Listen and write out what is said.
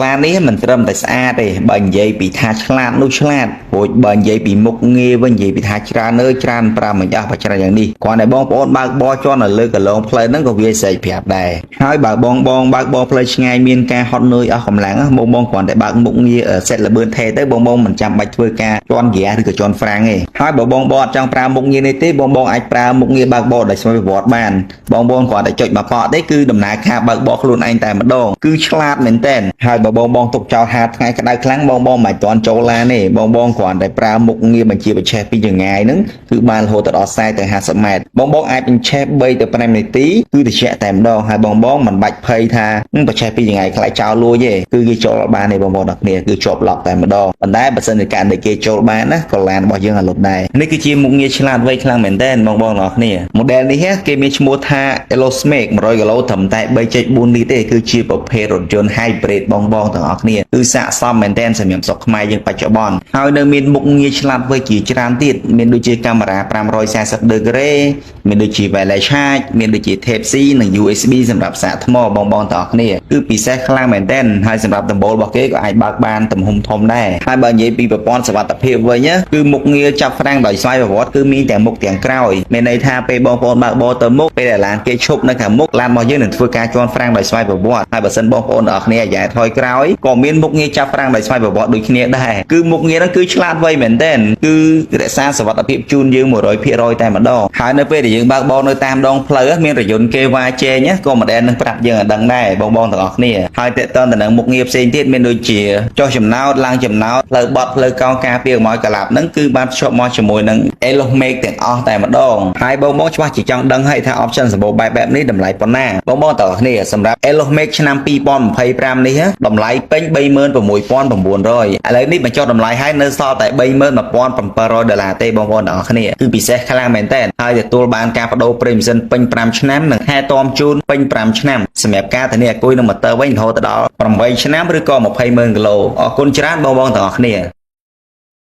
ឡាននេះមិនត្រឹមតែស្អាតទេបើនិយាយពីថាឆ្លាតនោះឆ្លាតព្រោះបើនិយាយពីមុខងារវិញនិយាយពីថាច្រើនច្រើនប្រាំមិនអស់បើច្រើនយ៉ាងនេះគ្រាន់តែបងប្អូនបើកបោជន់នៅលើកន្លងផ្លូវហ្នឹងក៏វាស្រេកប្រាប់ដែរហើយបើបងបើកបោផ្លូវឆ្ងាយមានការហត់នឿយអស់កម្លាំងបងគ្រាន់តែបើកមុខងារសេតលបឿនថេទៅបងមិនចាំបាច់ធ្វើការជន់ហ្គាឬក៏ជន់ហ្វ្រាំងទេហើយបើបងអត់ចង់ប្រើមុខងារនេះទេបងអាចប្រើមុខងារបើកបោដោយស្វ័យប្រវត្តិបានបងគ្រាន់តែចុចមកកក់ទេគឺដំណើរការបើកបោខ្លួនឯងតែម្ដងគឺឆ្លាតមែនតើហើយបើបងទុកចោលហាថ្ងៃក្តៅខ្លាំងបងមិនទាន់ចូលឡានទេបងគ្រាន់តែប្រើមុខងារបញ្ជាបច្ឆេះពីចង្ងាយហ្នឹងគឺបានរហូតដល់40ទៅ50ម៉ែត្របងអាចបញ្ឆេះ3ទៅ5នាទីគឺត្រជាក់តែម្ដងហើយបងមិនបាច់ភ័យថាបច្ឆេះពីចង្ងាយខ្លាចចោលលួចទេគឺគេចូលបានទេបងប្អូនទាំងគ្នាគឺជាប់ឡក់តែម្ដងប៉ុន្តែបើសិនជាការដែលគេចូលបានណាក៏ឡានរបស់យើងឲ្យលុបដែរនេះគឺជាមុខងារឆ្លាតវៃខ្លាំងមែនតើបងទាំងគ្នា model នេះគេមានឈ្មោះថា Elosmake 100គីឡូត្រឹមតែ 3.4 លីត្រទេគឺជាប្រភេទរថយន្ត hybrid បងទាំងអស់គ្នាគឺស័ក្តិសមមែនតើសម្រាប់ស្រុកខ្មែយើងបច្ចុប្បន្នហើយនៅមានមុខងារឆ្លាតវៃជាច្រើនទៀតមានដូចជាកាមេរ៉ា540ដឺក្រេមានដូចជា wireless charge មានដូចជា Type C និង USB សម្រាប់សាកថ្មបងទាំងអស់គ្នាគឺពិសេសខ្លាំងមែនតើហើយសម្រាប់ដំបូលរបស់គេក៏អាចបើកបានទំហំធំដែរហើយបើនិយាយពីប្រព័ន្ធសុវត្ថិភាពវិញគឺមុខងារចាប់ហ្វ្រាំងដោយស្វ័យប្រវត្តិគឺមានតែមុខទាំងក្រោយមានន័យថាពេលបងប្អូនបើកបោទៅមុខពេលដែលឡានគេឈប់នៅខាងមុខឡានរបស់យើងនឹងធ្វើការជន់ហ្វ្រាំងដោយស្វ័យប្រវត្តិហើយបើសិនបងប្អូនទាំងអស់គ្នាអាយ៉ែថយក្រោយក៏មានមុខងារចាប់ហ្វ្រាំងដោយស្វ័យប្រវត្តិដូចគ្នាដែរគឺមុខងារហ្នឹងគឺឆ្លាតវៃមែនតើគឺរក្សាសុវត្ថិភាពជូនយើង 100% តែម្ដងហើយនៅពេលដែលយើងបើកបោនៅតាមដងផ្លូវមានរយន្តគេវ៉ាជែងក៏មិនដែលនឹងប្រាប់យើងឲ្យដឹងដែរបងទាំងអស់គ្នាហើយតើតើទៅនឹងមុខងារផ្សេងទៀតមានដូចជាចុះចំណោតឡើងចំណោតផ្លូវបត់ផ្លូវកោងការពារមកកលាប់ហ្នឹងគឺបានភ្ជាប់មកជាមួយនឹង Elosmake ទាំងអស់តែម្ដងហើយបងច្បាស់ជាចង់ដឹងហើយថា option សម្បូរបែបនេះតម្លៃប៉ុណ្ណាបងទាំងអស់គ្នាសម្រាប់ Elosmake ឆ្នាំ2025នេះតម្លៃពេញ $36,900 ឥឡូវនេះបញ្ចុះតម្លៃហើយនៅសល់តែ $31,700 ទេបងប្អូនទាំងអស់គ្នាគឺពិសេសខ្លាំងមែនតើហើយទទួលបានការបដូរប្រេងម៉ាស៊ីនពេញ5ឆ្នាំនិងថែទាំជូនពេញ5ឆ្នាំសម្រាប់ការធានាអគុយនឹងម៉ូទ័រវិញរហូតដល់8ឆ្នាំឬក៏ 20,000 គីឡូអរគុណច្រើនបងទាំងអស់គ្នា